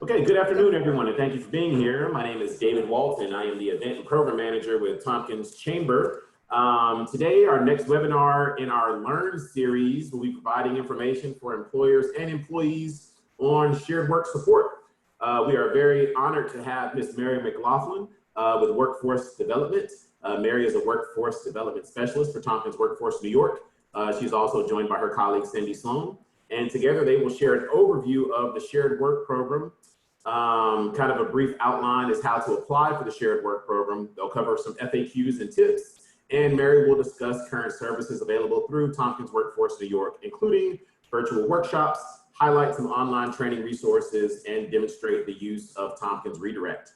Okay, good afternoon, everyone, and thank you for being here. My name is David Walton. I am the Event and Program Manager with Tompkins Chamber. Today, our next webinar in our L.E.A.R.N series will be providing information for employers and employees on shared work support. We are very honored to have Ms. Mary McLaughlin with Workforce Development. Mary is a Workforce Development Specialist for Tompkins Workforce New York. She's also joined by her colleague, Cindy Sloan. And together they will share an overview of the shared work program. Kind of a brief outline is how to apply for the shared work program. They'll cover some FAQs and tips, and Mary will discuss current services available through Tompkins Workforce New York, including virtual workshops, highlight some online training resources, and demonstrate the use of Tompkins Redirect.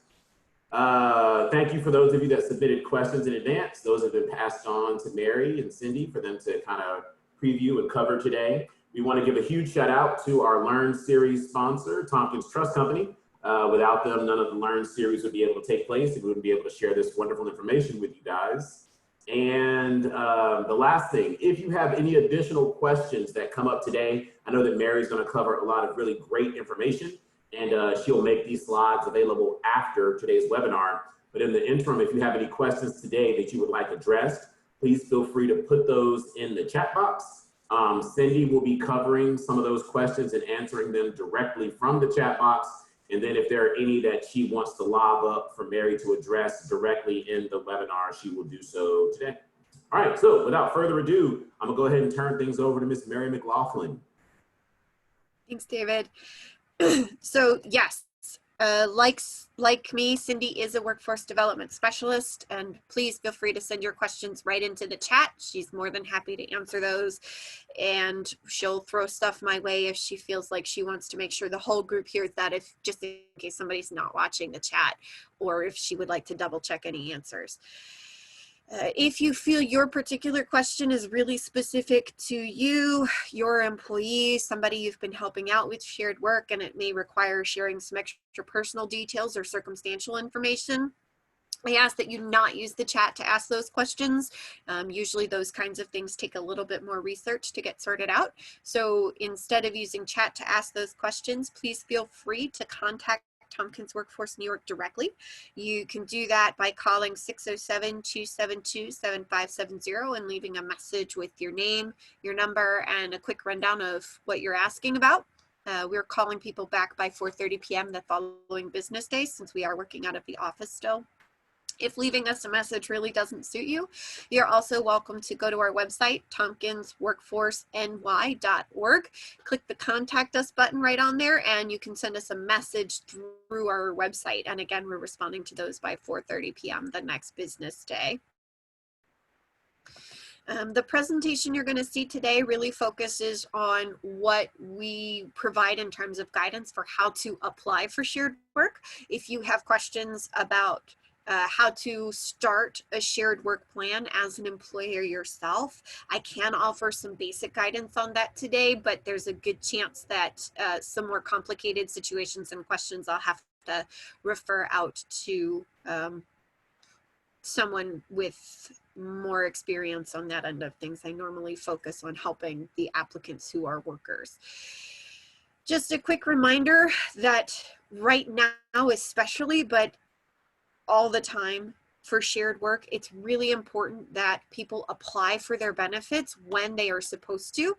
Thank you for those of you that submitted questions in advance. Those have been passed on to Mary and Cindy for them to kind of preview and cover today. We want to give a huge shout out to our L.E.A.R.N series sponsor, Tompkins Trust Company. Without them, none of the L.E.A.R.N series would be able to take place, and we wouldn't be able to share this wonderful information with you guys. And the last thing, if you have any additional questions that come up today, I know that Mary's going to cover a lot of really great information, and she'll make these slides available after today's webinar. But in the interim, if you have any questions today that you would like addressed, please feel free to put those in the chat box. Cindy will be covering some of those questions and answering them directly from the chat box. And then if there are any that she wants to lob up for Mary to address directly in the webinar, she will do so today. All right, so without further ado, I'm gonna go ahead and turn things over to Ms. Mary McLaughlin. Thanks, David. So yes, like me, Cindy is a workforce development specialist, and please feel free to send your questions right into the chat. She's more than happy to answer those, and she'll throw stuff my way if she feels like she wants to make sure the whole group hears that, if just in case somebody's not watching the chat, or if she would like to double check any answers. If you feel your particular question is really specific to you, your employee, somebody you've been helping out with shared work, and it may require sharing some extra personal details or circumstantial information, I ask that you not use the chat to ask those questions. Usually those kinds of things take a little bit more research to get sorted out. So instead of using chat to ask those questions, please feel free to contact Tompkins Workforce New York directly. You can do that by calling 607-272-7570 and leaving a message with your name, your number, and a quick rundown of what you're asking about. We're calling people back by 4:30 p.m. the following business day, since we are working out of the office still. If leaving us a message really doesn't suit you, you're also welcome to go to our website, tompkinsworkforceny.org. Click the Contact Us button right on there, and you can send us a message through our website. And again, we're responding to those by 4:30 p.m. the next business day. The presentation you're going to see today really focuses on what we provide in terms of guidance for how to apply for shared work. If you have questions about how to start a shared work plan as an employer yourself, I can offer some basic guidance on that today, but there's a good chance that some more complicated situations and questions I'll have to refer out to someone with more experience on that end of things. I normally focus on helping the applicants who are workers. Just a quick reminder that right now especially, but all the time for shared work, it's really important that people apply for their benefits when they are supposed to,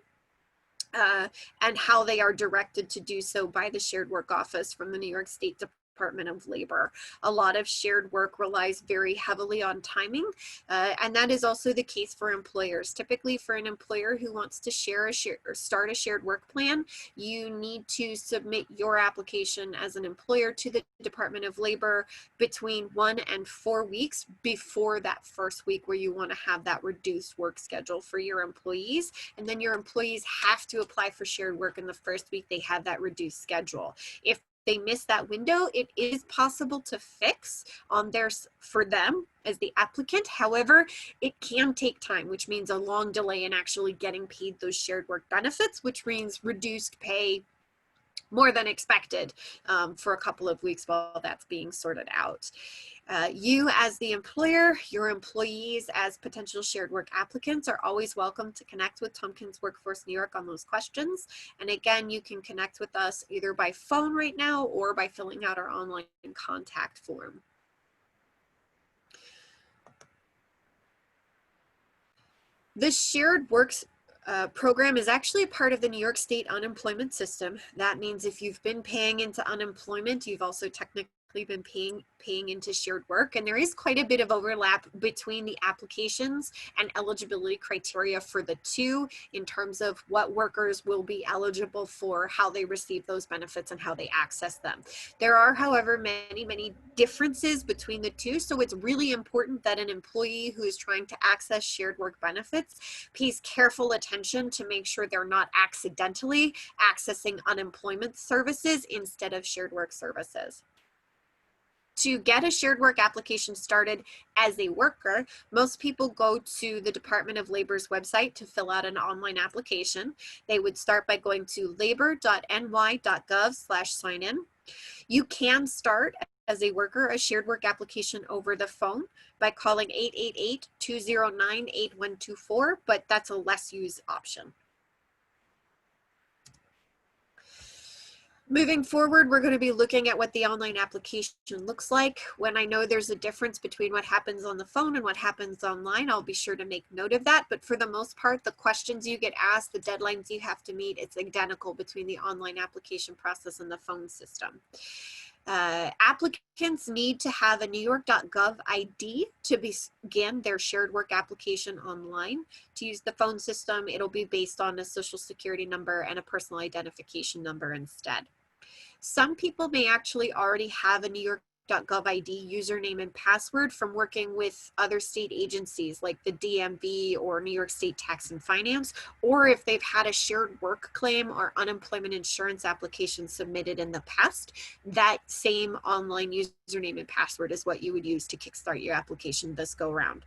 and how they are directed to do so by the shared work office from the New York State Department of Labor. A lot of shared work relies very heavily on timing, and that is also the case for employers. Typically, for an employer who wants to start a shared work plan, you need to submit your application as an employer to the Department of Labor between 1 and 4 weeks before that first week where you want to have that reduced work schedule for your employees. And then your employees have to apply for shared work in the first week they have that reduced schedule. If they miss that window, it is possible to fix on for them as the applicant. However, it can take time, which means a long delay in actually getting paid those shared work benefits, which means reduced pay more than expected for a couple of weeks while that's being sorted out. You as the employer, your employees as potential shared work applicants are always welcome to connect with Tompkins Workforce New York on those questions. And again, you can connect with us either by phone right now or by filling out our online contact form. The Shared Works program is actually a part of the New York State unemployment system. That means if you've been paying into unemployment, you've also technically been paying into shared work, and there is quite a bit of overlap between the applications and eligibility criteria for the two in terms of what workers will be eligible for, how they receive those benefits, and how they access them. There are, however, many differences between the two, so it's really important that an employee who is trying to access shared work benefits pays careful attention to make sure they're not accidentally accessing unemployment services instead of shared work services. To get a shared work application started as a worker, most people go to the Department of Labor's website to fill out an online application. They would start by going to labor.ny.gov/sign-in. You can start as a worker a shared work application over the phone by calling 888-209-8124, but that's a less used option. Moving forward, we're going to be looking at what the online application looks like. When I know there's a difference between what happens on the phone and what happens online, I'll be sure to make note of that. But for the most part, the questions you get asked, the deadlines you have to meet, it's identical between the online application process and the phone system. Applicants need to have a New York.gov ID to begin their shared work application online. To use the phone system, it'll be based on a social security number and a personal identification number instead. Some people may actually already have a New York.gov ID username and password from working with other state agencies like the DMV or New York State Tax and Finance, or if they've had a shared work claim or unemployment insurance application submitted in the past, that same online username and password is what you would use to kickstart your application this go round.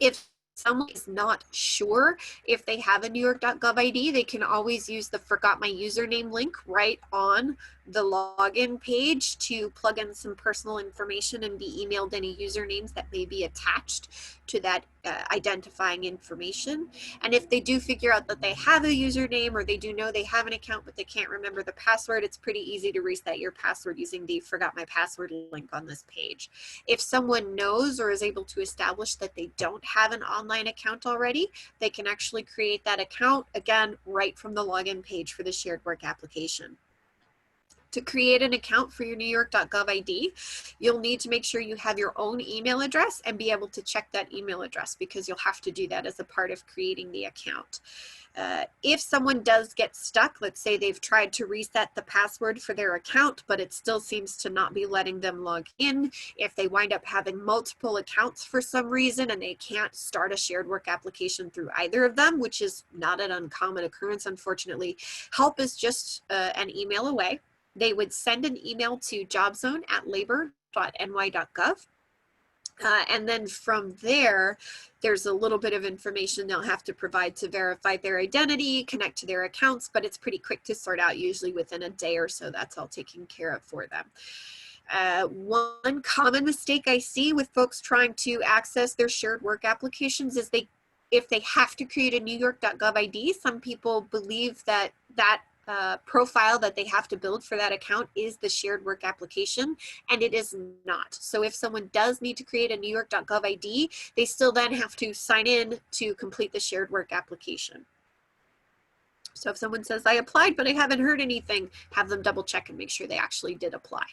If someone is not sure if they have a New York.gov ID, they can always use the Forgot My Username link right on the login page to plug in some personal information and be emailed any usernames that may be attached to that identifying information. And if they do figure out that they have a username or they do know they have an account but they can't remember the password, it's pretty easy to reset your password using the Forgot My Password link on this page. If someone knows or is able to establish that they don't have an online account already, they can actually create that account, again, right from the login page for the shared work application. To create an account for your New York.gov ID, you'll need to make sure you have your own email address and be able to check that email address because you'll have to do that as a part of creating the account. If someone does get stuck, let's say they've tried to reset the password for their account, but it still seems to not be letting them log in. If they wind up having multiple accounts for some reason and they can't start a shared work application through either of them, which is not an uncommon occurrence, unfortunately, help is just an email away. They would send an email to jobzone@labor.ny.gov. And then from there, there's a little bit of information they'll have to provide to verify their identity, connect to their accounts, but it's pretty quick to sort out, usually within a day or so. That's all taken care of for them. One common mistake I see with folks trying to access their shared work applications is if they have to create a New York.gov ID, some people believe that profile that they have to build for that account is the shared work application, and it is not. So if someone does need to create a New York.gov ID, they still then have to sign in to complete the shared work application. So if someone says, I applied, but I haven't heard anything, have them double check and make sure they actually did apply.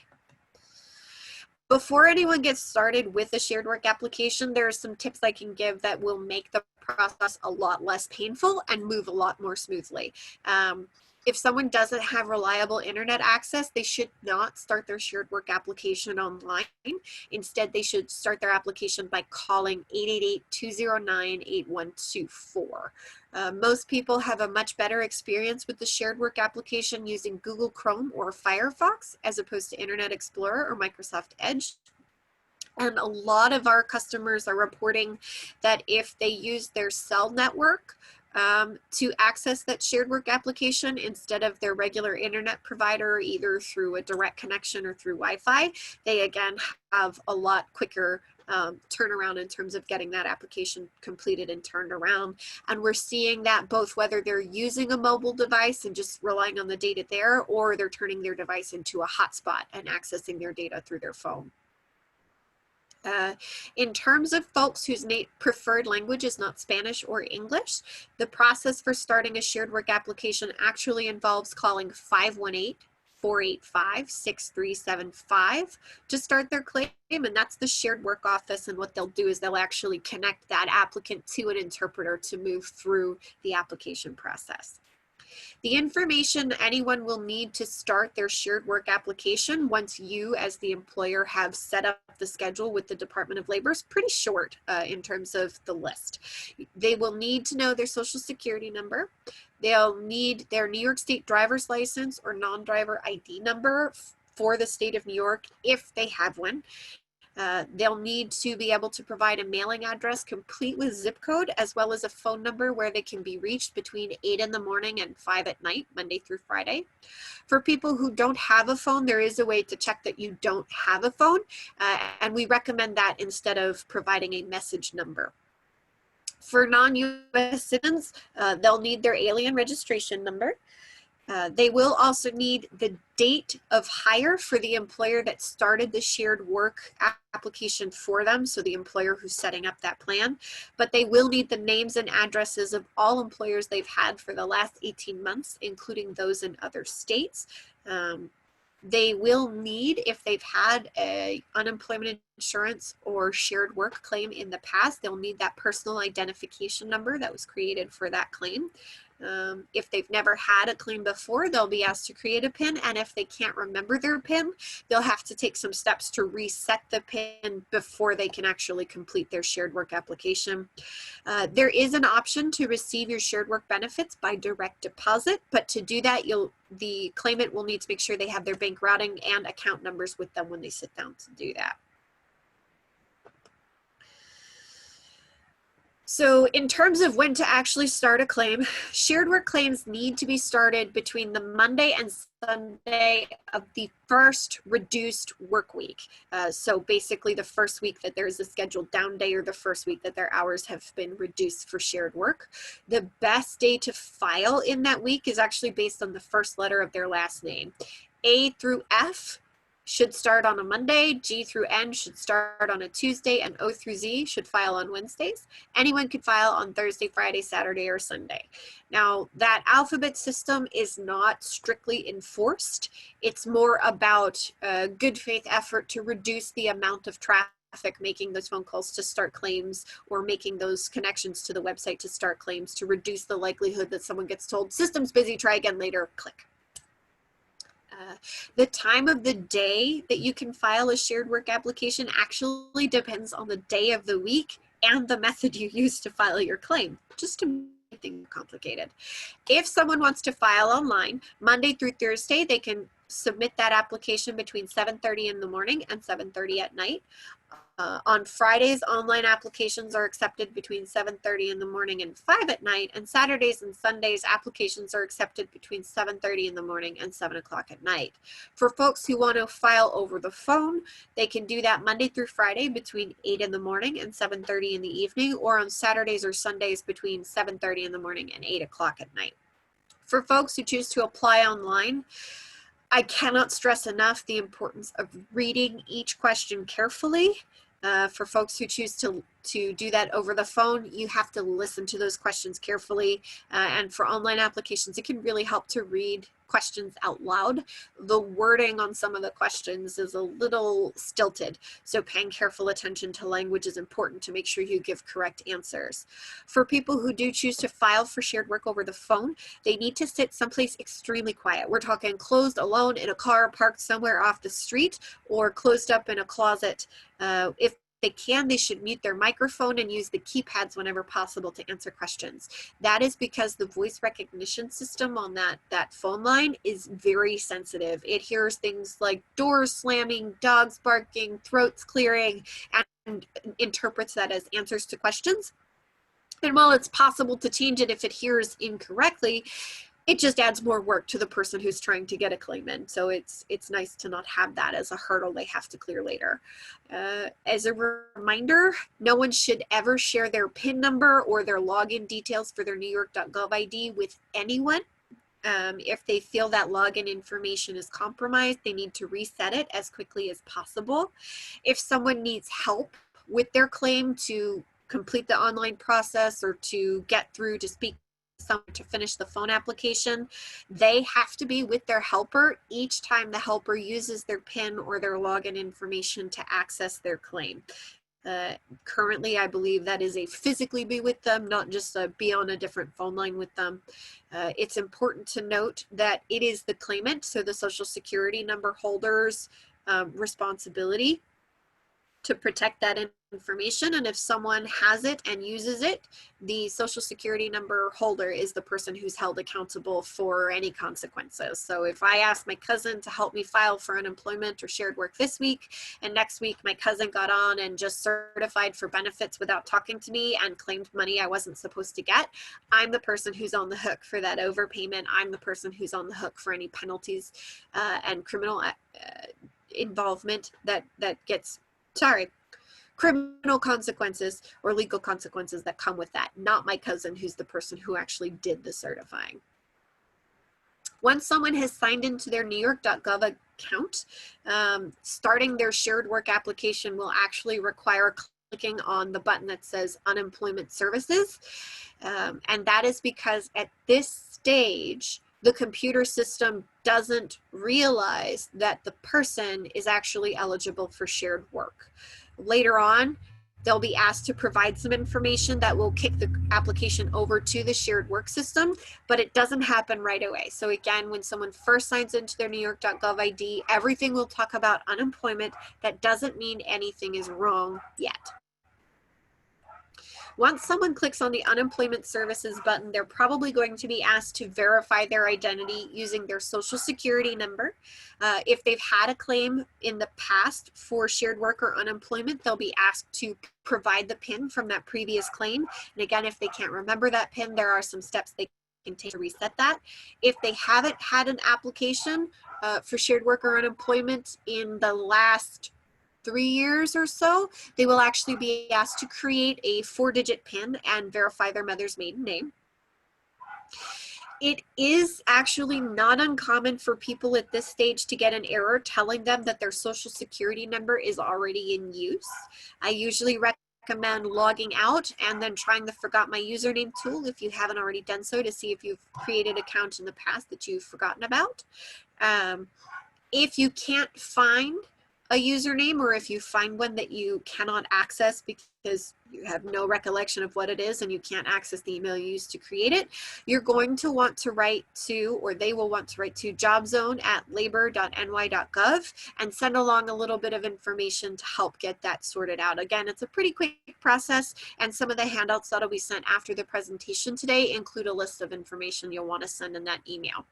Before anyone gets started with a shared work application, there are some tips I can give that will make the process a lot less painful and move a lot more smoothly. If someone doesn't have reliable internet access, they should not start their shared work application online. Instead, they should start their application by calling 888-209-8124. Most people have a much better experience with the shared work application using Google Chrome or Firefox as opposed to Internet Explorer or Microsoft Edge. And a lot of our customers are reporting that if they use their cell network to access that shared work application instead of their regular internet provider, either through a direct connection or through Wi-Fi. They again have a lot quicker turnaround in terms of getting that application completed and turned around. And we're seeing that both whether they're using a mobile device and just relying on the data there, or they're turning their device into a hotspot and accessing their data through their phone. In terms of folks whose preferred language is not Spanish or English, the process for starting a shared work application actually involves calling 518-485-6375 to start their claim, and that's the shared work office. And what they'll do is they'll actually connect that applicant to an interpreter to move through the application process. The information anyone will need to start their shared work application once you as the employer have set up the schedule with the Department of Labor is pretty short in terms of the list. They will need to know their social security number. They'll need their New York State driver's license or non-driver ID number for the state of New York if they have one. They'll need to be able to provide a mailing address complete with zip code, as well as a phone number where they can be reached between 8 in the morning and 5 at night, Monday through Friday. For people who don't have a phone, there is a way to check that you don't have a phone, and we recommend that instead of providing a message number. For non-U.S. citizens, they'll need their alien registration number. They will also need the date of hire for the employer that started the shared work application for them, so the employer who's setting up that plan. But they will need the names and addresses of all employers they've had for the last 18 months, including those in other states. They will need, if they've had a unemployment insurance or shared work claim in the past, they'll need that personal identification number that was created for that claim. If they've never had a claim before, they'll be asked to create a PIN, and if they can't remember their PIN, they'll have to take some steps to reset the PIN before they can actually complete their shared work application. There is an option to receive your shared work benefits by direct deposit, but to do that, the claimant will need to make sure they have their bank routing and account numbers with them when they sit down to do that. So in terms of when to actually start a claim, shared work claims need to be started between the Monday and Sunday of the first reduced work week. So basically the first week that there's a scheduled down day, or the first week that their hours have been reduced for shared work. The best day to file in that week is actually based on the first letter of their last name. A through F should start on a Monday, G through N should start on a Tuesday, and O through Z should file on Wednesdays. Anyone could file on Thursday, Friday, Saturday, or Sunday. Now, that alphabet system is not strictly enforced. It's more about a good faith effort to reduce the amount of traffic making those phone calls to start claims, or making those connections to the website to start claims, to reduce the likelihood that someone gets told, system's busy, try again later, click. The time of the day that you can file a shared work application actually depends on the day of the week and the method you use to file your claim, just to make things complicated. If someone wants to file online, Monday through Thursday, they can submit that application between 7:30 in the morning and 7:30 at night. On Fridays, online applications are accepted between 7:30 in the morning and 5 at night, and Saturdays and Sundays, applications are accepted between 7:30 in the morning and 7 o'clock at night. For folks who want to file over the phone, they can do that Monday through Friday between 8 in the morning and 7:30 in the evening, or on Saturdays or Sundays between 7:30 in the morning and 8 o'clock at night. For folks who choose to apply online, I cannot stress enough the importance of reading each question carefully. For folks who choose to do that over the phone, you have to listen to those questions carefully. And for online applications, it can really help to read questions out loud. The wording on some of the questions is a little stilted, so paying careful attention to language is important to make sure you give correct answers. For people who do choose to file for shared work over the phone, they need to sit someplace extremely quiet. We're talking closed alone in a car parked somewhere off the street, or closed up in a closet. If they can, they should mute their microphone and use the keypads whenever possible to answer questions. That is because the voice recognition system on that phone line is very sensitive. It hears things like doors slamming, dogs barking, throats clearing, and interprets that as answers to questions. And while it's possible to change it if it hears incorrectly, it just adds more work to the person who's trying to get a claim in. So it's nice to not have that as a hurdle they have to clear later. As a reminder, no one should ever share their PIN number or their login details for their NewYork.gov ID with anyone. If they feel that login information is compromised, they need to reset it as quickly as possible. If someone needs help with their claim to complete the online process or to get through to speak to someone to finish the phone application, they have to be with their helper each time the helper uses their PIN or their login information to access their claim. Currently, I believe that is a physically be with them, not just be on a different phone line with them. It's important to note that it is the claimant, so the Social Security number holder's responsibility to protect that information. And if someone has it and uses it, the Social Security number holder is the person who's held accountable for any consequences. So if I asked my cousin to help me file for unemployment or shared work this week, and next week my cousin got on and just certified for benefits without talking to me and claimed money I wasn't supposed to get, I'm the person who's on the hook for that overpayment. I'm the person who's on the hook for any penalties and criminal involvement that gets criminal consequences or legal consequences that come with that, not my cousin who's the person who actually did the certifying. Once someone has signed into their NewYork.gov account, starting their shared work application will actually require clicking on the button that says unemployment services. And that is because at this stage, the computer system doesn't realize that the person is actually eligible for shared work. Later on, they'll be asked to provide some information that will kick the application over to the shared work system, but it doesn't happen right away. So again, when someone first signs into their NewYork.gov ID, everything will talk about unemployment. That doesn't mean anything is wrong yet. Once someone clicks on the unemployment services button, they're probably going to be asked to verify their identity using their Social Security number. If they've had a claim in the past for shared work or unemployment, they'll be asked to provide the PIN from that previous claim. And again, if they can't remember that PIN, there are some steps they can take to reset that. If they haven't had an application for shared work or unemployment in the last 3 years or so, they will actually be asked to create a 4-digit PIN and verify their mother's maiden name. It is actually not uncommon for people at this stage to get an error telling them that their Social Security number is already in use. I usually recommend logging out and then trying the forgot my username tool if you haven't already done so, to see if you've created an account in the past that you've forgotten about. If you can't find a username, or if you find one that you cannot access because you have no recollection of what it is and you can't access the email you used to create it, you're going to want to write to, or they will want to write to jobzone@labor.ny.gov and send along a little bit of information to help get that sorted out. Again, it's a pretty quick process, and some of the handouts that'll be sent after the presentation today include a list of information you'll want to send in that email.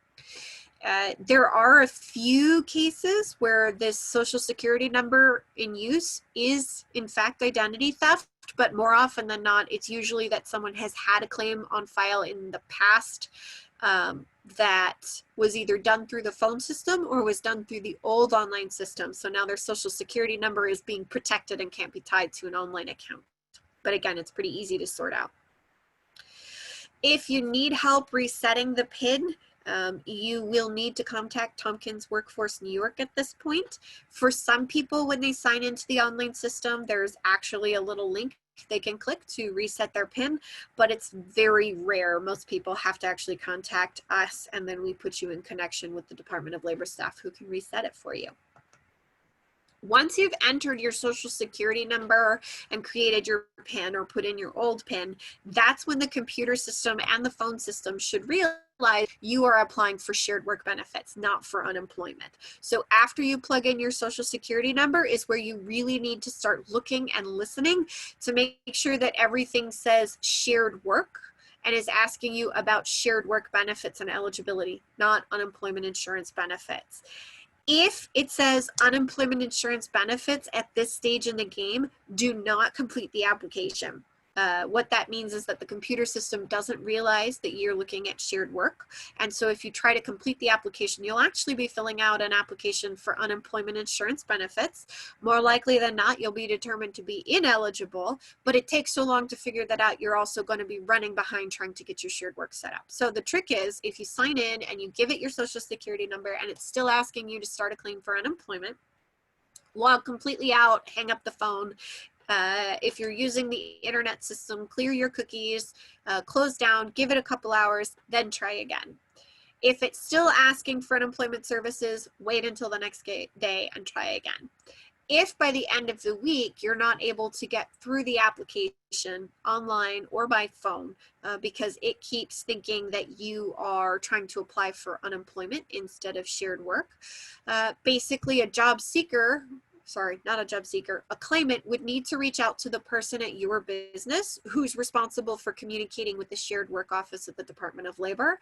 There are a few cases where this Social Security number in use is in fact identity theft, but more often than not, it's usually that someone has had a claim on file in the past that was either done through the phone system or was done through the old online system. So now their Social Security number is being protected and can't be tied to an online account. But again, it's pretty easy to sort out. If you need help resetting the PIN, you will need to contact Tompkins Workforce New York at this point. For some people, when they sign into the online system, there's actually a little link they can click to reset their PIN, but it's very rare. Most people have to actually contact us, and then we put you in connection with the Department of Labor staff who can reset it for you. Once you've entered your Social Security number and created your PIN or put in your old PIN, that's when the computer system and the phone system should realize you are applying for shared work benefits, not for unemployment. So after you plug in your Social Security number is where you really need to start looking and listening to make sure that everything says shared work and is asking you about shared work benefits and eligibility, not unemployment insurance benefits. If it says unemployment insurance benefits at this stage in the game, do not complete the application. What that means is that the computer system doesn't realize that you're looking at shared work. And so if you try to complete the application, you'll actually be filling out an application for unemployment insurance benefits. More likely than not, you'll be determined to be ineligible, but it takes so long to figure that out, you're also going to be running behind trying to get your shared work set up. So the trick is, if you sign in and you give it your social security number and it's still asking you to start a claim for unemployment, log completely out, hang up the phone. If you're using the internet system, clear your cookies, close down, give it a couple hours, then try again. If it's still asking for unemployment services, wait until the next day and try again. If by the end of the week you're not able to get through the application online or by phone because it keeps thinking that you are trying to apply for unemployment instead of shared work, basically a job seeker, sorry, not a job seeker, a claimant would need to reach out to the person at your business who's responsible for communicating with the shared work office at the Department of Labor.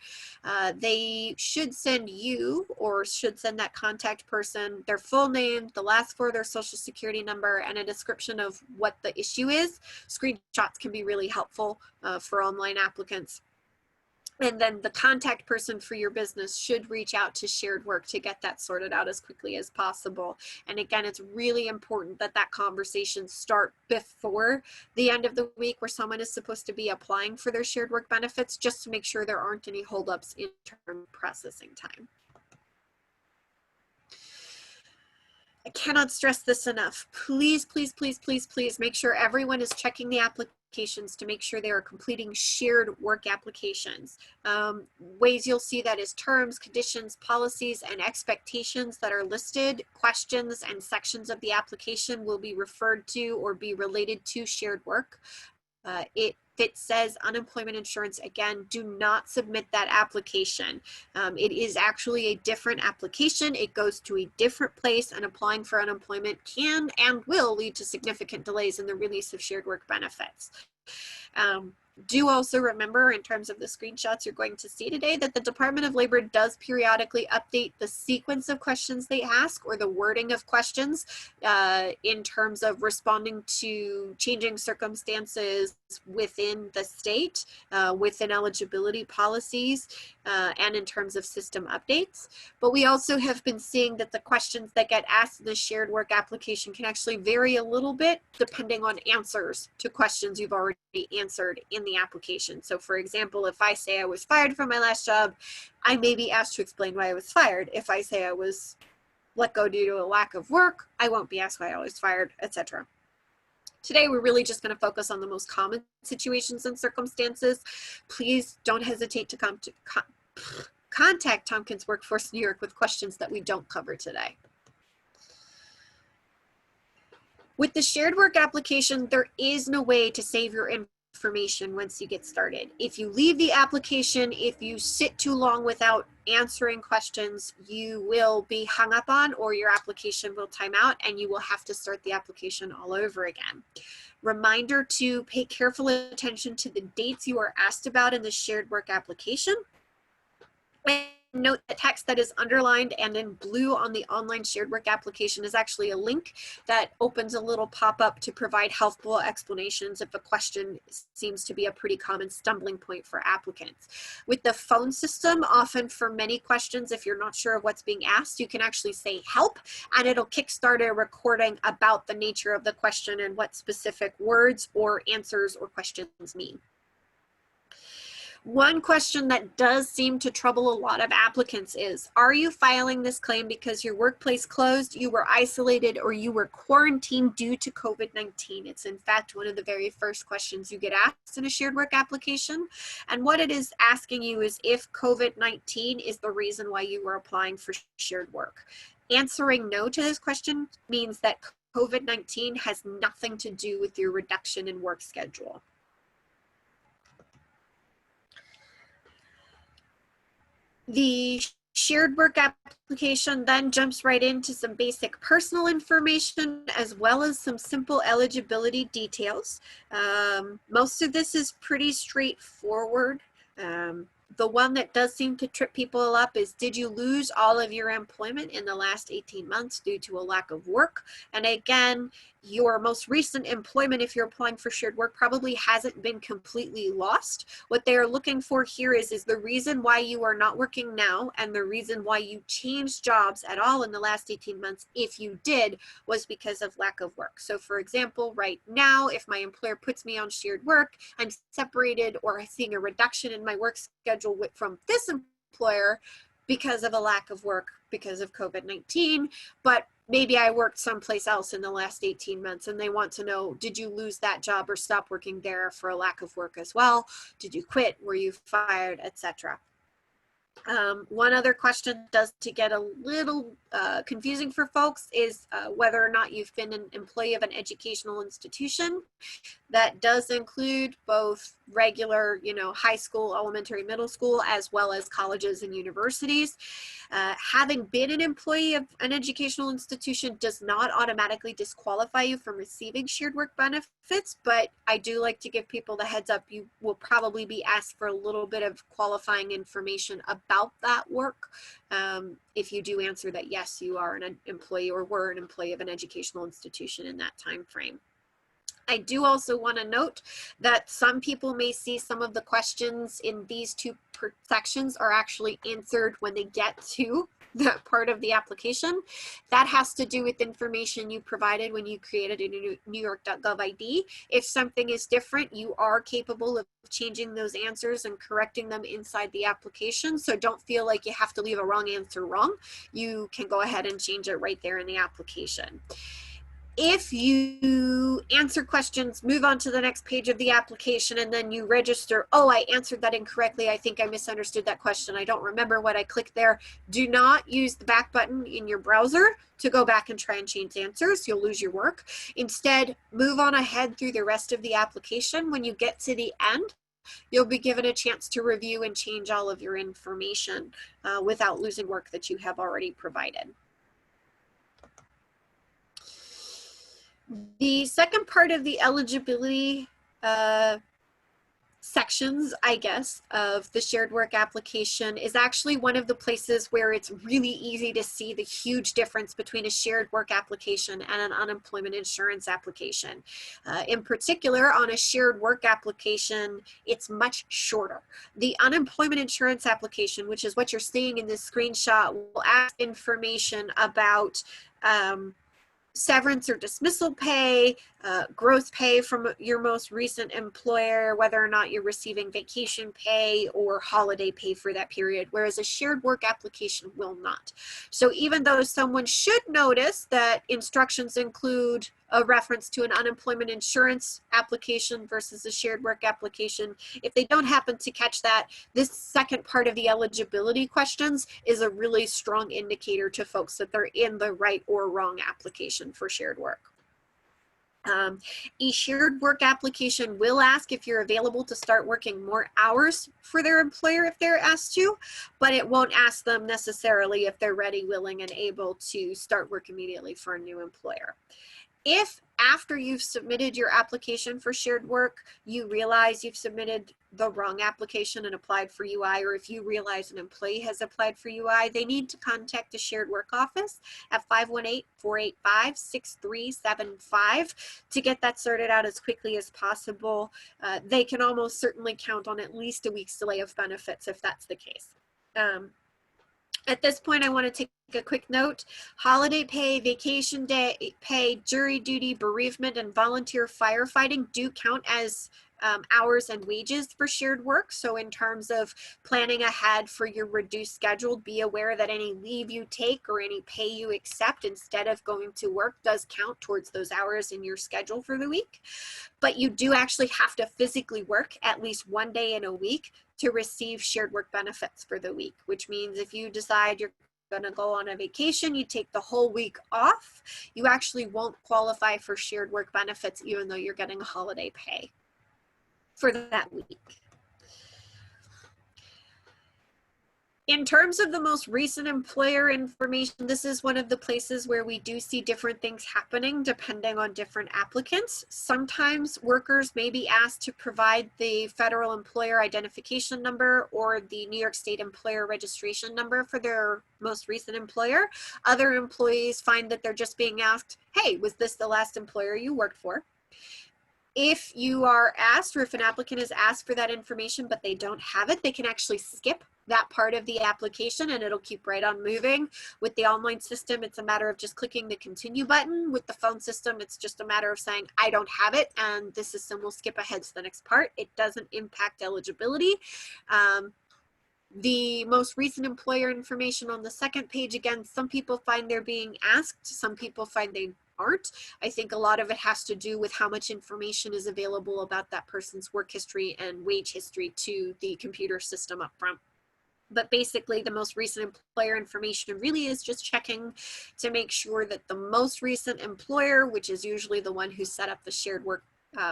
They should send you, or should send that contact person, their full name, the last four of their social security number, and a description of what the issue is. Screenshots can be really helpful for online applicants. And then the contact person for your business should reach out to shared work to get that sorted out as quickly as possible. And again, it's really important that that conversation start before the end of the week where someone is supposed to be applying for their shared work benefits, just to make sure there aren't any holdups in terms of processing time. I cannot stress this enough. Please, please, please, please, please make sure everyone is checking the applications to make sure they are completing shared work applications. Ways you'll see that is terms, conditions, policies, and expectations that are listed. Questions and sections of the application will be referred to or be related to shared work. If it says unemployment insurance, again, do not submit that application. It is actually a different application. It goes to a different place, and applying for unemployment can and will lead to significant delays in the release of shared work benefits. Do also remember, in terms of the screenshots you're going to see today, that the Department of Labor does periodically update the sequence of questions they ask or the wording of questions in terms of responding to changing circumstances within the state, within eligibility policies, and in terms of system updates. But we also have been seeing that the questions that get asked in the shared work application can actually vary a little bit depending on answers to questions you've already answered in the application. So for example, if I say I was fired from my last job, I may be asked to explain why I was fired. If I say I was let go due to a lack of work, I won't be asked why I was fired, etc. Today, we're really just going to focus on the most common situations and circumstances. Please don't hesitate to contact Tompkins Workforce New York with questions that we don't cover today. With the shared work application, there is no way to save your information once you get started. If you leave the application, if you sit too long without answering questions, you will be hung up on, or your application will time out and you will have to start the application all over again. Reminder to pay careful attention to the dates you are asked about in the shared work application. And note the text that is underlined and in blue on the online shared work application is actually a link that opens a little pop-up to provide helpful explanations if a question seems to be a pretty common stumbling point for applicants. With the phone system, often for many questions, if you're not sure of what's being asked, you can actually say help, and it'll kickstart a recording about the nature of the question and what specific words or answers or questions mean. One question that does seem to trouble a lot of applicants is, are you filing this claim because your workplace closed, you were isolated, or you were quarantined due to COVID-19? It's in fact one of the very first questions you get asked in a shared work application. And what it is asking you is if COVID-19 is the reason why you were applying for shared work. Answering no to this question means that COVID-19 has nothing to do with your reduction in work schedule. The shared work application then jumps right into some basic personal information as well as some simple eligibility details. Most of this is pretty straightforward. The one that does seem to trip people up is, did you lose all of your employment in the last 18 months due to a lack of work? And again, your most recent employment, if you're applying for shared work, probably hasn't been completely lost. What they are looking for here is the reason why you are not working now and the reason why you changed jobs at all in the last 18 months, if you did, was because of lack of work. So for example, right now, if my employer puts me on shared work, I'm separated or seeing a reduction in my work schedule from this employer because of a lack of work because of COVID-19, but maybe I worked someplace else in the last 18 months and they want to know, did you lose that job or stop working there for a lack of work as well? Did you quit? Were you fired, etc.? One other question does to get a little confusing for folks is whether or not you've been an employee of an educational institution. That does include both regular, high school, elementary, middle school, as well as colleges and universities. Having been an employee of an educational institution does not automatically disqualify you from receiving shared work benefits, but I do like to give people the heads up. You will probably be asked for a little bit of qualifying information about that work. If you do answer that yes, you are an employee or were an employee of an educational institution in that time frame. I do also want to note that some people may see some of the questions in these two sections are actually answered when they get to that part of the application. That has to do with information you provided when you created a New York.gov ID. If something is different, you are capable of changing those answers and correcting them inside the application. So don't feel like you have to leave a wrong answer wrong. You can go ahead and change it right there in the application. If you answer questions, move on to the next page of the application, and then you register, oh, I answered that incorrectly. I think I misunderstood that question. I don't remember what I clicked there. Do not use the back button in your browser to go back and try and change answers. You'll lose your work. Instead, move on ahead through the rest of the application. When you get to the end, you'll be given a chance to review and change all of your information without losing work that you have already provided. The second part of the eligibility sections, I guess, of the shared work application is actually one of the places where it's really easy to see the huge difference between a shared work application and an unemployment insurance application. In particular, on a shared work application, it's much shorter. The unemployment insurance application, which is what you're seeing in this screenshot, will ask information about severance or dismissal pay, growth pay from your most recent employer, whether or not you're receiving vacation pay or holiday pay for that period, whereas a shared work application will not. So even though someone should notice that instructions include a reference to an unemployment insurance application versus a shared work application, if they don't happen to catch that, this second part of the eligibility questions is a really strong indicator to folks that they're in the right or wrong application for shared work. A shared work application will ask if you're available to start working more hours for their employer if they're asked to, but it won't ask them necessarily if they're ready, willing, and able to start work immediately for a new employer. If after you've submitted your application for shared work, you realize you've submitted the wrong application and applied for UI, or if you realize an employee has applied for UI, they need to contact the shared work office at 518-485-6375 to get that sorted out as quickly as possible. They can almost certainly count on at least a week's delay of benefits if that's the case. At this point, I want to take a quick note. Holiday pay, vacation day pay, jury duty, bereavement, and volunteer firefighting do count as hours and wages for shared work. So in terms of planning ahead for your reduced schedule, be aware that any leave you take or any pay you accept instead of going to work does count towards those hours in your schedule for the week. But you do actually have to physically work at least one day in a week to receive shared work benefits for the week, which means if you decide you're going to go on a vacation, you take the whole week off, you actually won't qualify for shared work benefits even though you're getting a holiday pay for that week. In terms of the most recent employer information, this is one of the places where we do see different things happening depending on different applicants. Sometimes workers may be asked to provide the federal employer identification number or the New York State employer registration number for their most recent employer. Other employees find that they're just being asked, hey, was this the last employer you worked for? If you are asked, or if an applicant is asked for that information but they don't have it, they can actually skip that part of the application and it'll keep right on moving. With the online system, it's a matter of just clicking the continue button. With the phone system, it's just a matter of saying, I don't have it, and the system will skip ahead to the next part. It doesn't impact eligibility. The most recent employer information on the second page, again, some people find they're being asked, some people find they aren't. I think a lot of it has to do with how much information is available about that person's work history and wage history to the computer system up front. But basically, the most recent employer information really is just checking to make sure that the most recent employer, which is usually the one who set up the shared work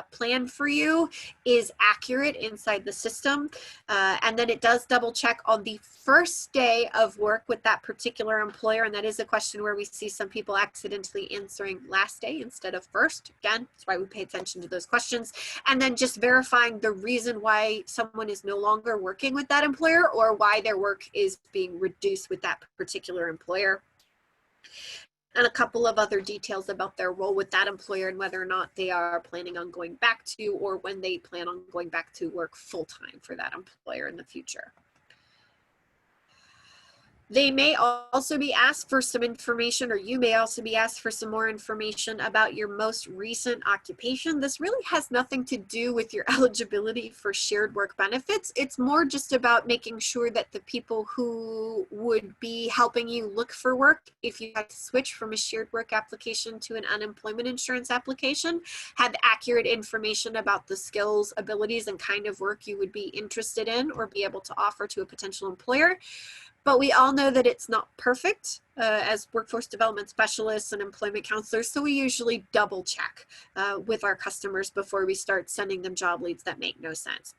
plan for you, is accurate inside the system. And then it does double check on the first day of work with that particular employer. And that is a question where we see some people accidentally answering last day instead of first. Again, that's why we pay attention to those questions. And then just verifying the reason why someone is no longer working with that employer or why their work is being reduced with that particular employer. And a couple of other details about their role with that employer and whether or not they are planning on going back to, or when they plan on going back to work full-time for that employer in the future. They may also be asked for some information, or you may also be asked for some more information about your most recent occupation. This really has nothing to do with your eligibility for shared work benefits. It's more just about making sure that the people who would be helping you look for work, if you had to switch from a shared work application to an unemployment insurance application, have accurate information about the skills, abilities, and kind of work you would be interested in or be able to offer to a potential employer. But we all know that it's not perfect as workforce development specialists and employment counselors. So we usually double check with our customers before we start sending them job leads that make no sense.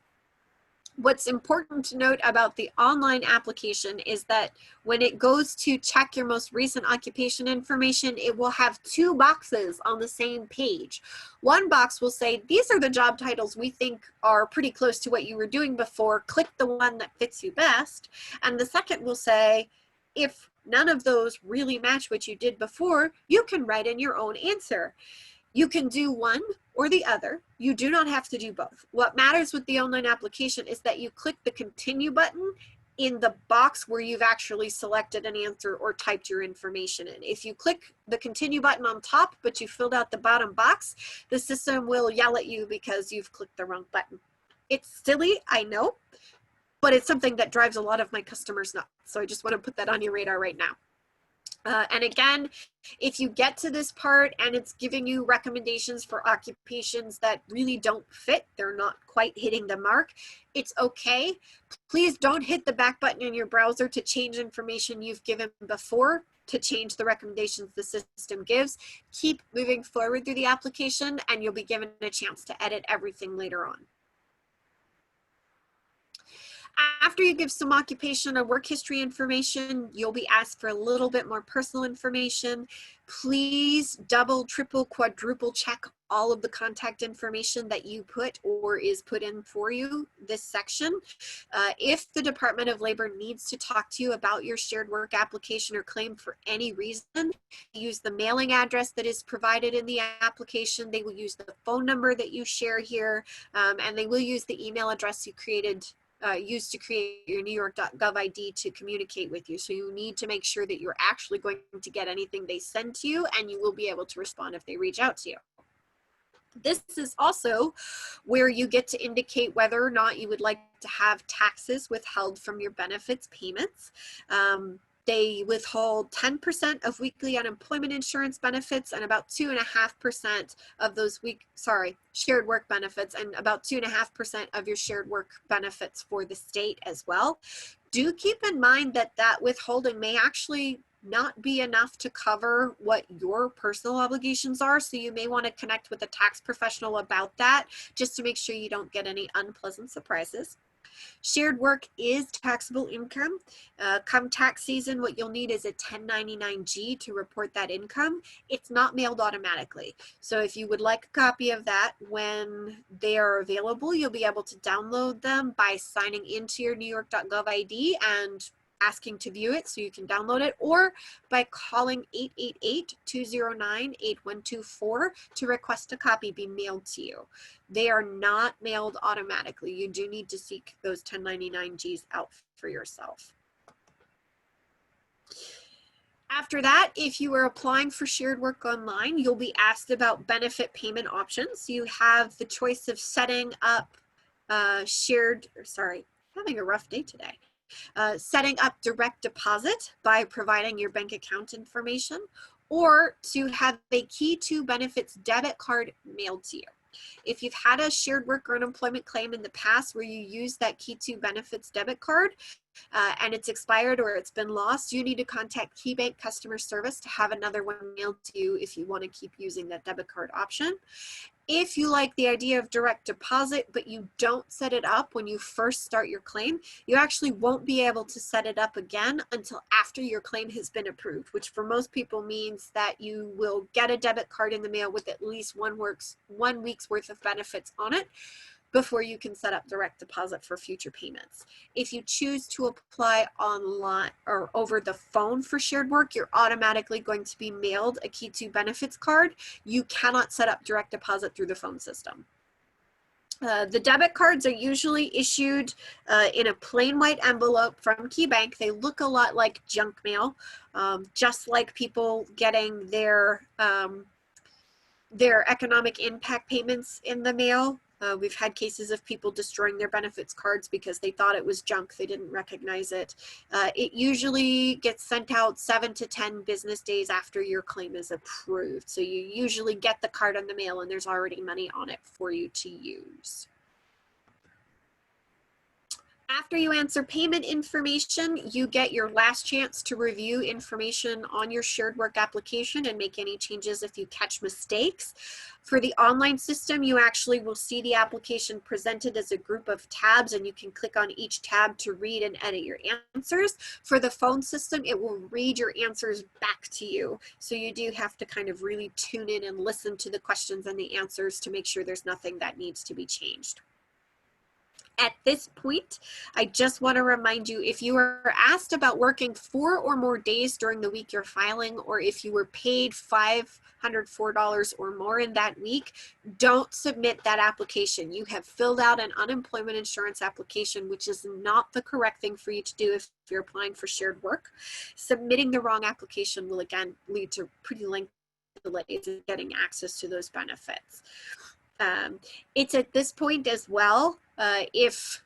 What's important to note about the online application is that when it goes to check your most recent occupation information, it will have two boxes on the same page. One box will say, these are the job titles we think are pretty close to what you were doing before. Click the one that fits you best. And the second will say, if none of those really match what you did before, you can write in your own answer. You can do one or the other. You do not have to do both. What matters with the online application is that you click the continue button in the box where you've actually selected an answer or typed your information in. If you click the continue button on top, but you filled out the bottom box, the system will yell at you because you've clicked the wrong button. It's silly, I know, but it's something that drives a lot of my customers nuts. So I just want to put that on your radar right now. And again, if you get to this part and it's giving you recommendations for occupations that really don't fit, they're not quite hitting the mark, it's okay. Please don't hit the back button in your browser to change information you've given before, to change the recommendations the system gives. Keep moving forward through the application and you'll be given a chance to edit everything later on. After you give some occupation or work history information, you'll be asked for a little bit more personal information. Please double, triple, quadruple check all of the contact information that you put or is put in for you this section. If the Department of Labor needs to talk to you about your shared work application or claim for any reason, use the mailing address that is provided in the application. They will use the phone number that you share here, and they will use the email address you used to create your New York.gov ID to communicate with you. So you need to make sure that you're actually going to get anything they send to you, and you will be able to respond if they reach out to you. This is also where you get to indicate whether or not you would like to have taxes withheld from your benefits payments. They withhold 10% of weekly unemployment insurance benefits and about 2.5% of those shared work benefits, and about 2.5% of your shared work benefits for the state as well. Do keep in mind that that withholding may actually not be enough to cover what your personal obligations are. So you may want to connect with a tax professional about that just to make sure you don't get any unpleasant surprises. Shared work is taxable income. Come tax season, what you'll need is a 1099-G to report that income. It's not mailed automatically. So if you would like a copy of that when they are available, you'll be able to download them by signing into your NewYork.gov ID and asking to view it so you can download it, or by calling 888-209-8124 to request a copy be mailed to you. They are not mailed automatically. You do need to seek those 1099-Gs out for yourself. After that, if you are applying for shared work online, you'll be asked about benefit payment options. You have the choice of setting up having a rough day today. Setting up direct deposit by providing your bank account information, or to have a Key to Benefits debit card mailed to you. If you've had a shared work or unemployment claim in the past where you used that Key to Benefits debit card and it's expired or it's been lost, you need to contact KeyBank customer service to have another one mailed to you if you want to keep using that debit card option. If you like the idea of direct deposit, but you don't set it up when you first start your claim, you actually won't be able to set it up again until after your claim has been approved, which for most people means that you will get a debit card in the mail with at least 1 week's worth of benefits on it before you can set up direct deposit for future payments. If you choose to apply online or over the phone for shared work, you're automatically going to be mailed a Key to Benefits card. You cannot set up direct deposit through the phone system. The debit cards are usually issued in a plain white envelope from KeyBank. They look a lot like junk mail, just like people getting their economic impact payments in the mail. We've had cases of people destroying their benefits cards because they thought it was junk. They didn't recognize it. It usually gets sent out 7 to 10 business days after your claim is approved. So you usually get the card in the mail and there's already money on it for you to use. After you answer payment information, you get your last chance to review information on your shared work application and make any changes if you catch mistakes. For the online system, you actually will see the application presented as a group of tabs, and you can click on each tab to read and edit your answers. For the phone system, it will read your answers back to you. So you do have to kind of really tune in and listen to the questions and the answers to make sure there's nothing that needs to be changed. At this point, I just want to remind you, if you were asked about working 4 or more days during the week you're filing, or if you were paid $504 or more in that week, don't submit that application. You have filled out an unemployment insurance application, which is not the correct thing for you to do if you're applying for shared work. Submitting the wrong application will again lead to pretty lengthy delays in getting access to those benefits. It's at this point as well, if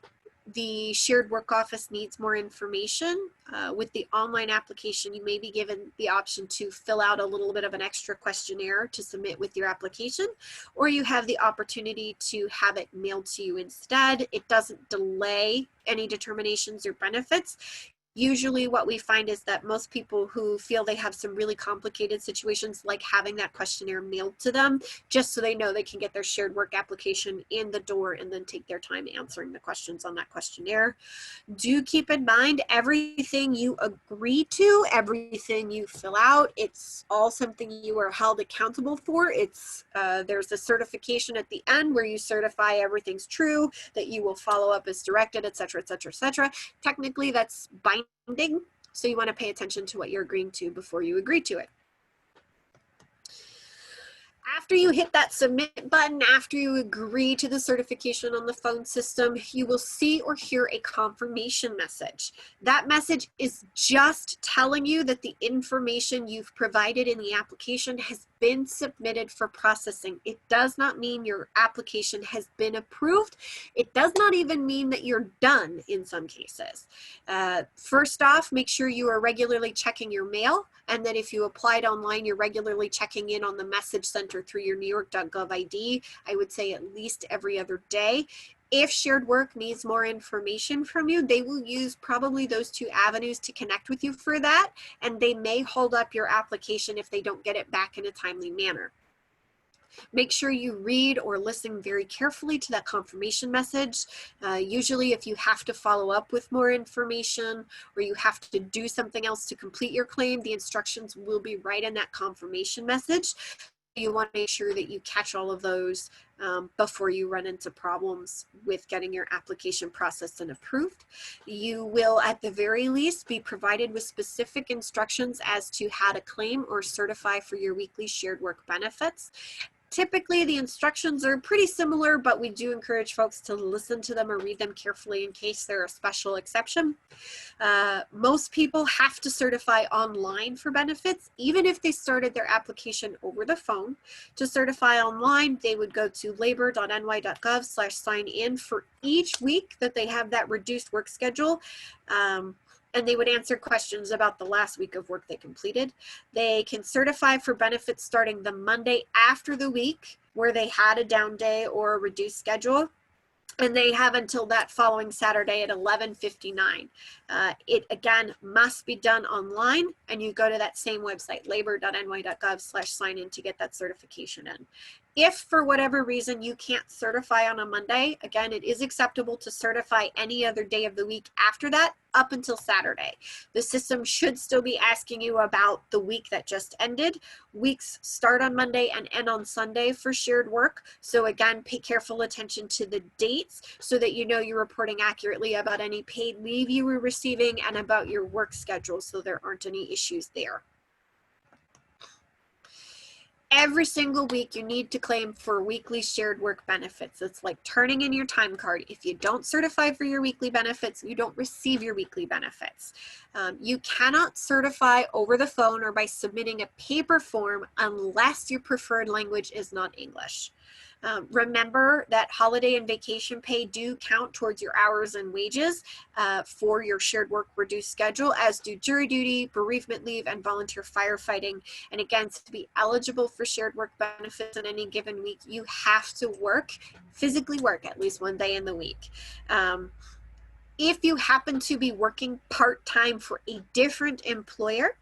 the shared work office needs more information, with the online application, you may be given the option to fill out a little bit of an extra questionnaire to submit with your application, or you have the opportunity to have it mailed to you instead. It doesn't delay any determinations or benefits. Usually what we find is that most people who feel they have some really complicated situations like having that questionnaire mailed to them, just so they know they can get their shared work application in the door and then take their time answering the questions on that questionnaire. Do keep in mind everything you agree to, everything you fill out, it's all something you are held accountable for. There's a certification at the end where you certify everything's true, that you will follow up as directed, et cetera, et cetera, et cetera. Technically, that's binding, so you want to pay attention to what you're agreeing to before you agree to it. After you hit that submit button, after you agree to the certification on the phone system, you will see or hear a confirmation message. That message is just telling you that the information you've provided in the application has been submitted for processing. It does not mean your application has been approved. It does not even mean that you're done in some cases. First off, make sure you are regularly checking your mail, and that if you applied online, you're regularly checking in on the message center through your NewYork.gov ID. I would say at least every other day. If shared work needs more information from you, they will use probably those 2 avenues to connect with you for that, and they may hold up your application if they don't get it back in a timely manner. Make sure you read or listen very carefully to that confirmation message. Usually if you have to follow up with more information or you have to do something else to complete your claim, the instructions will be right in that confirmation message. You want to make sure that you catch all of those before you run into problems with getting your application processed and approved. You will, at the very least, be provided with specific instructions as to how to claim or certify for your weekly shared work benefits. Typically, the instructions are pretty similar, but we do encourage folks to listen to them or read them carefully in case they're a special exception. Most people have to certify online for benefits, even if they started their application over the phone. To certify online, they would go to labor.ny.gov/sign-in for each week that they have that reduced work schedule. And they would answer questions about the last week of work they completed. They can certify for benefits starting the Monday after the week where they had a down day or a reduced schedule. And they have until that following Saturday at 11:59. It again must be done online, and you go to that same website, labor.ny.gov/sign-in to get that certification in. If for whatever reason you can't certify on a Monday, again, it is acceptable to certify any other day of the week after that up until Saturday. The system should still be asking you about the week that just ended. Weeks start on Monday and end on Sunday for shared work. So again, pay careful attention to the dates so that you know you're reporting accurately about any paid leave you were receiving and about your work schedule so there aren't any issues there. Every single week you need to claim for weekly shared work benefits. It's like turning in your time card. If you don't certify for your weekly benefits, you don't receive your weekly benefits. You cannot certify over the phone or by submitting a paper form unless your preferred language is not English. Remember that holiday and vacation pay do count towards your hours and wages for your shared work reduced schedule, as do jury duty, bereavement leave, and volunteer firefighting. And again, to be eligible for shared work benefits in any given week, you have to physically work at least one day in the week. If you happen to be working part-time for a different employer,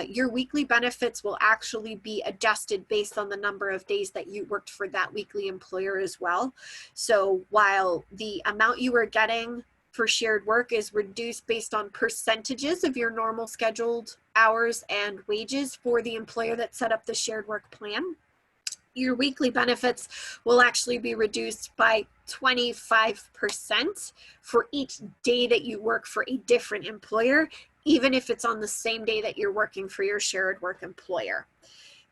your weekly benefits will actually be adjusted based on the number of days that you worked for that weekly employer as well. So while the amount you are getting for shared work is reduced based on percentages of your normal scheduled hours and wages for the employer that set up the shared work plan, your weekly benefits will actually be reduced by 25% for each day that you work for a different employer, even if it's on the same day that you're working for your shared work employer.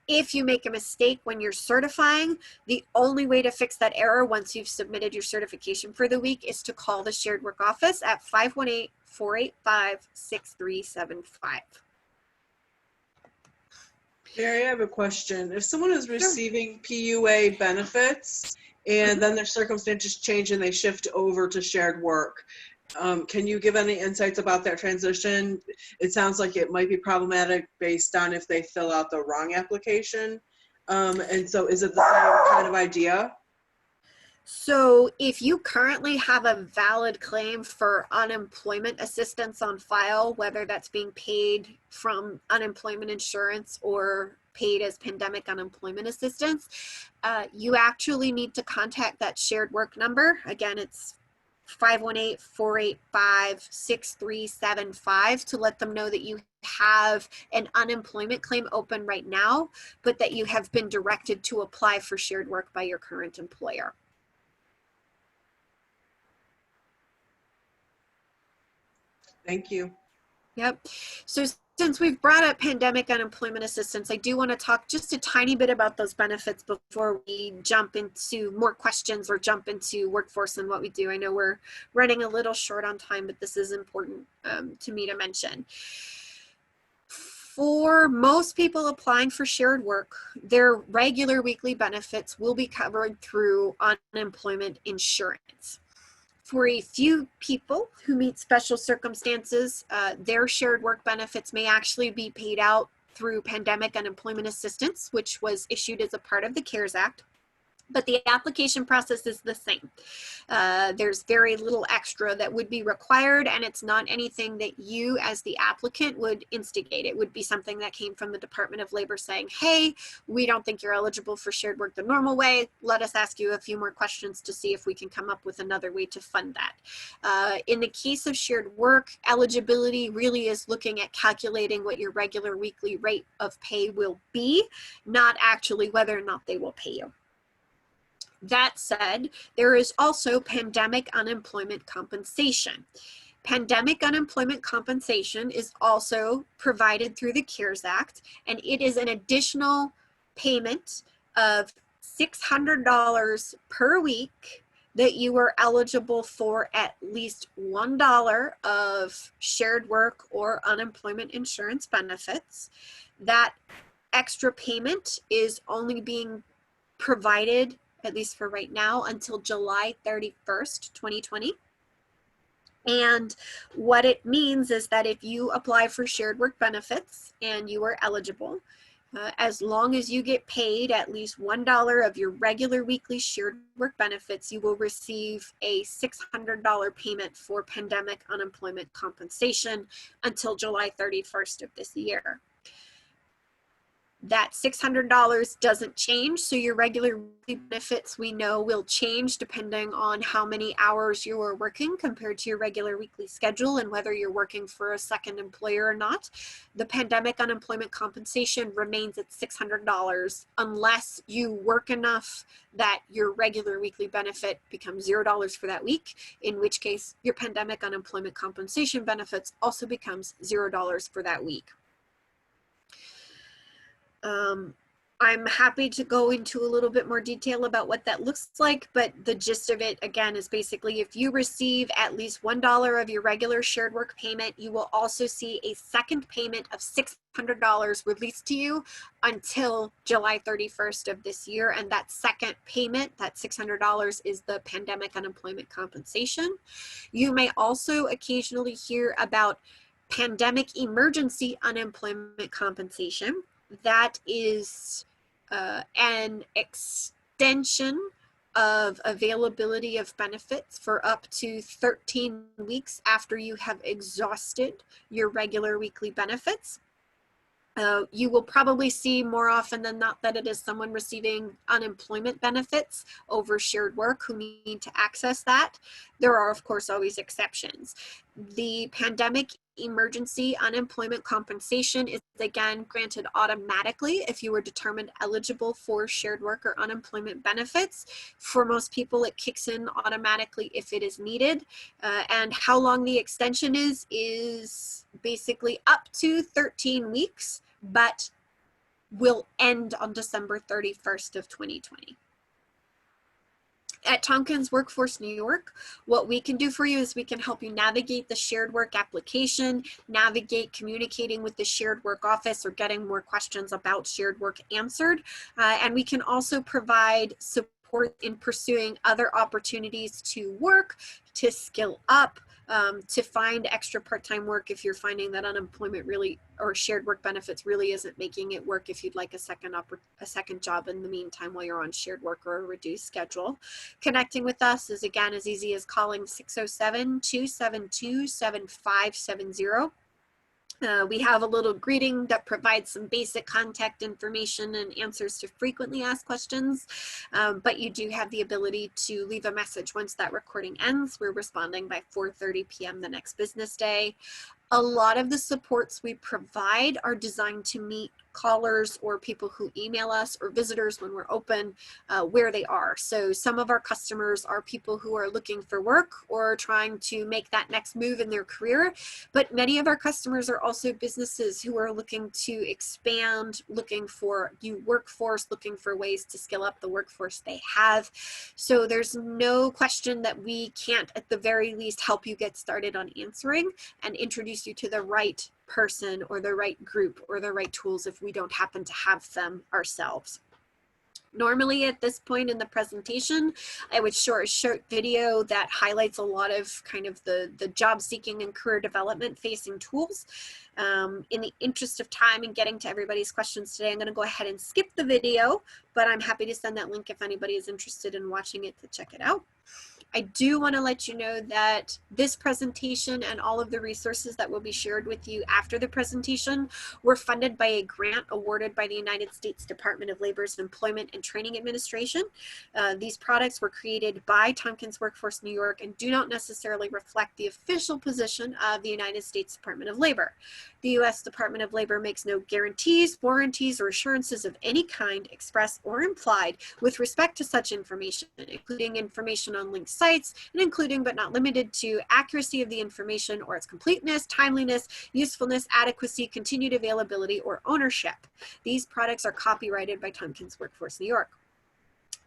If you make a mistake when you're certifying, the only way to fix that error once you've submitted your certification for the week is to call the shared work office at 518-485-6375. Mary, I have a question. If someone is receiving PUA benefits and then their circumstances change and they shift over to shared work, can you give any insights about that transition? It sounds like it might be problematic based on if they fill out the wrong application. And so is it the same kind of idea? So if you currently have a valid claim for unemployment assistance on file, whether that's being paid from unemployment insurance or paid as pandemic unemployment assistance, you actually need to contact that shared work number. Again, it's 518-485-6375 to let them know that you have an unemployment claim open right now, but that you have been directed to apply for shared work by your current employer. Thank you. Yep. So since we've brought up pandemic unemployment assistance, I do want to talk just a tiny bit about those benefits before we jump into more questions or jump into workforce and what we do. I know we're running a little short on time, but this is important to me to mention. For most people applying for shared work, their regular weekly benefits will be covered through unemployment insurance. For a few people who meet special circumstances, their shared work benefits may actually be paid out through pandemic unemployment assistance, which was issued as a part of the CARES Act. but the application process is the same. There's very little extra that would be required, and it's not anything that you as the applicant would instigate. It would be something that came from the Department of Labor saying, hey, we don't think you're eligible for shared work the normal way. Let us ask you a few more questions to see if we can come up with another way to fund that. In the case of shared work, eligibility really is looking at calculating what your regular weekly rate of pay will be, not actually whether or not they will pay you. That said, there is also pandemic unemployment compensation. Pandemic unemployment compensation is also provided through the CARES Act, and it is an additional payment of $600 per week that you are eligible for at least $1 of shared work or unemployment insurance benefits. That extra payment is only being provided, at least for right now, until July 31st, 2020. And what it means is that if you apply for shared work benefits and you are eligible, as long as you get paid at least $1 of your regular weekly shared work benefits, you will receive a $600 payment for pandemic unemployment compensation until July 31st of this year. That $600 doesn't change, so your regular benefits we know will change depending on how many hours you are working compared to your regular weekly schedule and whether you're working for a second employer or not. The pandemic unemployment compensation remains at $600 unless you work enough that your regular weekly benefit becomes $0 for that week, in which case your pandemic unemployment compensation benefits also becomes $0 for that week. I'm happy to go into a little bit more detail about what that looks like, but the gist of it, again, is basically if you receive at least $1 of your regular shared work payment, you will also see a second payment of $600 released to you until July 31st of this year. And that second payment, that $600, is the pandemic unemployment compensation. You may also occasionally hear about pandemic emergency unemployment compensation. That is an extension of availability of benefits for up to 13 weeks after you have exhausted your regular weekly benefits. You will probably see more often than not that it is someone receiving unemployment benefits over shared work who need to access that. There are, of course, always exceptions. The pandemic emergency unemployment compensation is again granted automatically if you were determined eligible for shared work or unemployment benefits. For most people, it kicks in automatically if it is needed. And how long the extension is basically up to 13 weeks, but will end on December 31st of 2020. At Tompkins Workforce New York, what we can do for you is we can help you navigate the shared work application, navigate communicating with the shared work office or getting more questions about shared work answered. And we can also provide support in pursuing other opportunities to work, to skill up, to find extra part-time work if you're finding that unemployment really or shared work benefits really isn't making it work, if you'd like a second job in the meantime while you're on shared work or a reduced schedule. Connecting with us is again as easy as calling 607-272-7570. We have a little greeting that provides some basic contact information and answers to frequently asked questions, but you do have the ability to leave a message once that recording ends. We're responding by 4:30 p.m. the next business day. A lot of the supports we provide are designed to meet callers or people who email us or visitors when we're open where they are. So some of our customers are people who are looking for work or trying to make that next move in their career. But many of our customers are also businesses who are looking to expand, looking for new workforce, looking for ways to skill up the workforce they have. So there's no question that we can't at the very least help you get started on answering and introduce you to the right person or the right group or the right tools if we don't happen to have them ourselves. Normally at this point in the presentation, I would show a short video that highlights a lot of kind of the job seeking and career development facing tools. In the interest of time and getting to everybody's questions today, I'm going to go ahead and skip the video, but I'm happy to send that link if anybody is interested in watching it to check it out. I do want to let you know that this presentation and all of the resources that will be shared with you after the presentation were funded by a grant awarded by the United States Department of Labor's Employment and Training Administration. These products were created by Tompkins Workforce New York and do not necessarily reflect the official position of the United States Department of Labor. The U.S. Department of Labor makes no guarantees, warranties, or assurances of any kind, express or implied, with respect to such information, including information on linked sites, and including but not limited to accuracy of the information or its completeness, timeliness, usefulness, adequacy, continued availability, or ownership. These products are copyrighted by Tompkins Workforce New York.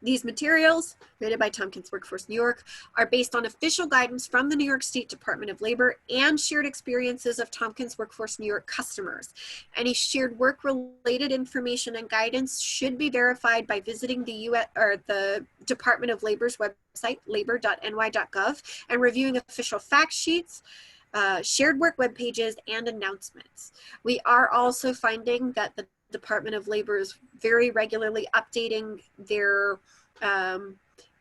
These materials, created by Tompkins Workforce New York, are based on official guidance from the New York State Department of Labor and shared experiences of Tompkins Workforce New York customers. Any shared work-related information and guidance should be verified by visiting the Department of Labor's website, labor.ny.gov, and reviewing official fact sheets, shared work web pages, and announcements. We are also finding that the Department of Labor is very regularly updating their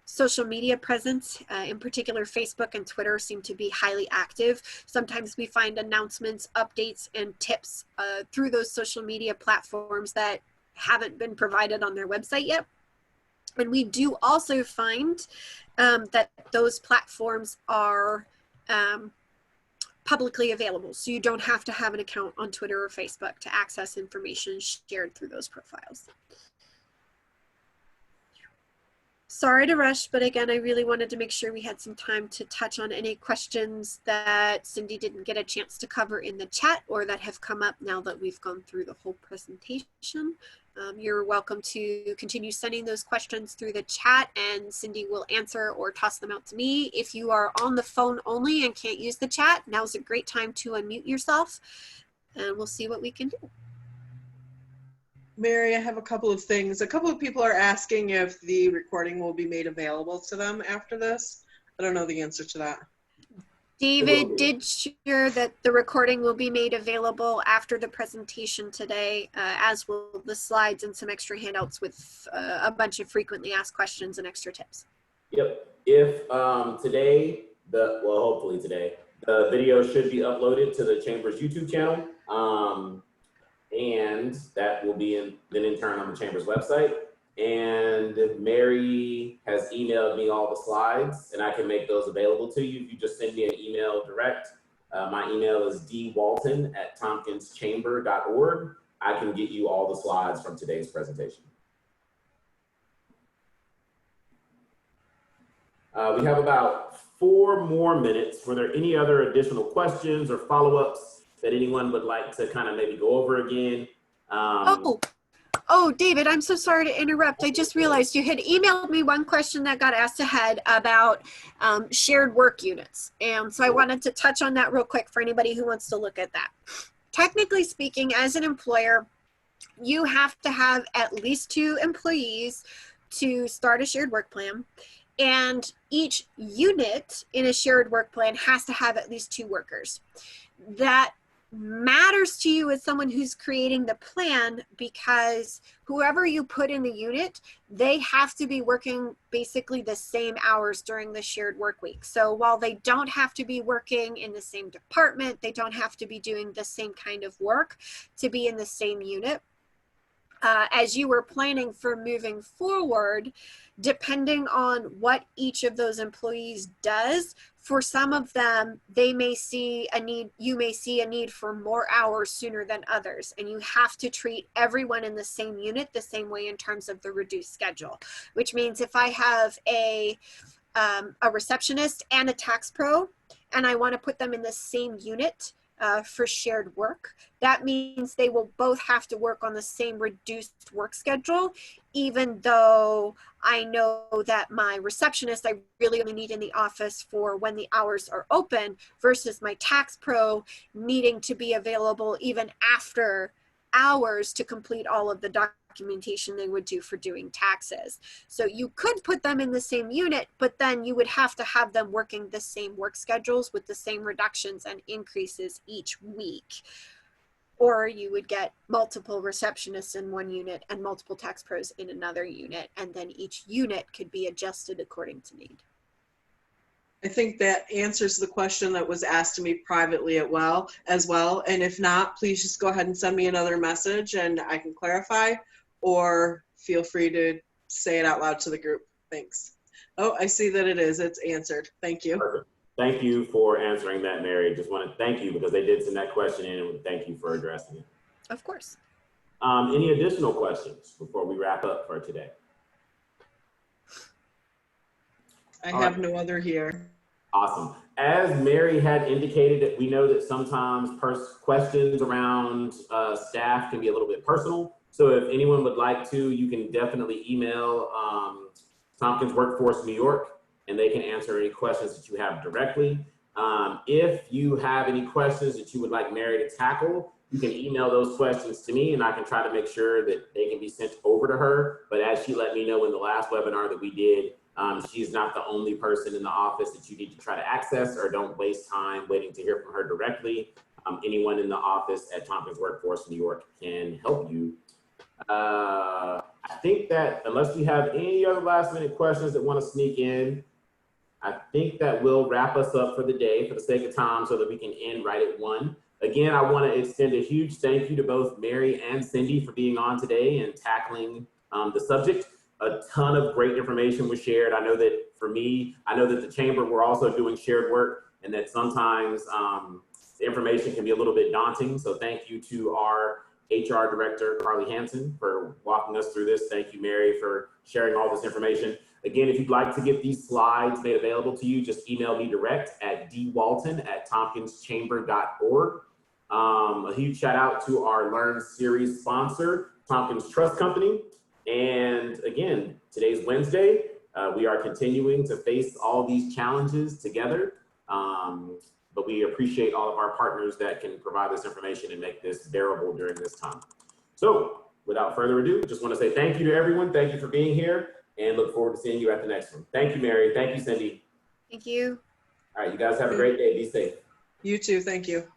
social media presence. In particular, Facebook and Twitter seem to be highly active. Sometimes we find announcements, updates, and tips through those social media platforms that haven't been provided on their website yet. And we do also find that those platforms are publicly available. So you don't have to have an account on Twitter or Facebook to access information shared through those profiles. Sorry to rush, but again, I really wanted to make sure we had some time to touch on any questions that Cindy didn't get a chance to cover in the chat or that have come up now that we've gone through the whole presentation. You're welcome to continue sending those questions through the chat and Cindy will answer or toss them out to me. If you are on the phone only and can't use the chat, now's a great time to unmute yourself and we'll see what we can do. Mary, I have a couple of things. A couple of people are asking if the recording will be made available to them after this. I don't know the answer to that. David did share that the recording will be made available after the presentation today, as will the slides and some extra handouts with a bunch of frequently asked questions and extra tips. Yep. If today, hopefully today, the video should be uploaded to the Chamber's YouTube channel. And that will be then in turn on the Chamber's website. And Mary has emailed me all the slides and I can make those available to you if you just send me an email direct. My email is dwalton@tompkinschamber.org. I can get you all the slides from today's presentation. We have about 4 more minutes. Were there any other additional questions or follow-ups that anyone would like to kind of maybe go over again? Oh, David, I'm so sorry to interrupt. I just realized you had emailed me one question that got asked ahead about shared work units. And so I wanted to touch on that real quick for anybody who wants to look at that. Technically speaking, as an employer, you have to have at least 2 employees to start a shared work plan. And each unit in a shared work plan has to have at least 2 workers. That matters to you as someone who's creating the plan because whoever you put in the unit, they have to be working basically the same hours during the shared work week. So while they don't have to be working in the same department, they don't have to be doing the same kind of work to be in the same unit. As you were planning for moving forward, depending on what each of those employees does, for some of them, they may see a need, you may see a need for more hours sooner than others. And you have to treat everyone in the same unit the same way in terms of the reduced schedule, which means if I have a receptionist and a tax pro, and I want to put them in the same unit, for shared work, that means they will both have to work on the same reduced work schedule, even though I know that my receptionist I really only need in the office for when the hours are open versus my tax pro needing to be available even after hours to complete all of the documentation they would do for doing taxes. So you could put them in the same unit, but then you would have to have them working the same work schedules with the same reductions and increases each week. Or you would get multiple receptionists in one unit and multiple tax pros in another unit, and then each unit could be adjusted according to need. I think that answers the question that was asked to me privately as well. And if not, please just go ahead and send me another message and I can clarify, or feel free to say it out loud to the group. Thanks. Oh, I see that it's answered. Thank you. Perfect. Thank you for answering that, Mary. Just want to thank you because they did send that question in, and thank you for addressing it. Of course. Any additional questions before we wrap up for today? I have no other here. Awesome. As Mary had indicated, that we know that sometimes questions around staff can be a little bit personal. So if anyone would like to, you can definitely email Tompkins Workforce New York, and they can answer any questions that you have directly. If you have any questions that you would like Mary to tackle, you can email those questions to me and I can try to make sure that they can be sent over to her. But as she let me know in the last webinar that we did, she's not the only person in the office that you need to try to access, or don't waste time waiting to hear from her directly. Anyone in the office at Tompkins Workforce New York can help you. I think that unless we have any other last minute questions that want to sneak in, I think that will wrap us up for the day for the sake of time so that we can end right at 1. Again, I want to extend a huge thank you to both Mary and Cindy for being on today and tackling the subject. A ton of great information was shared. I know that for me, I know that the Chamber, we're also doing shared work, and that sometimes the information can be a little bit daunting. So thank you to our HR Director, Carly Hansen, for walking us through this. Thank you, Mary, for sharing all this information. Again, if you'd like to get these slides made available to you, just email me direct at dwalton@tompkinschamber.org. A huge shout out to our Learn series sponsor, Tompkins Trust Company. And again, today's Wednesday. We are continuing to face all these challenges together. But we appreciate all of our partners that can provide this information and make this bearable during this time. So without further ado, just want to say thank you to everyone. Thank you for being here, and look forward to seeing you at the next one. Thank you, Mary. Thank you, Cindy. Thank you. All right, you guys have a great day. Be safe. You too. Thank you.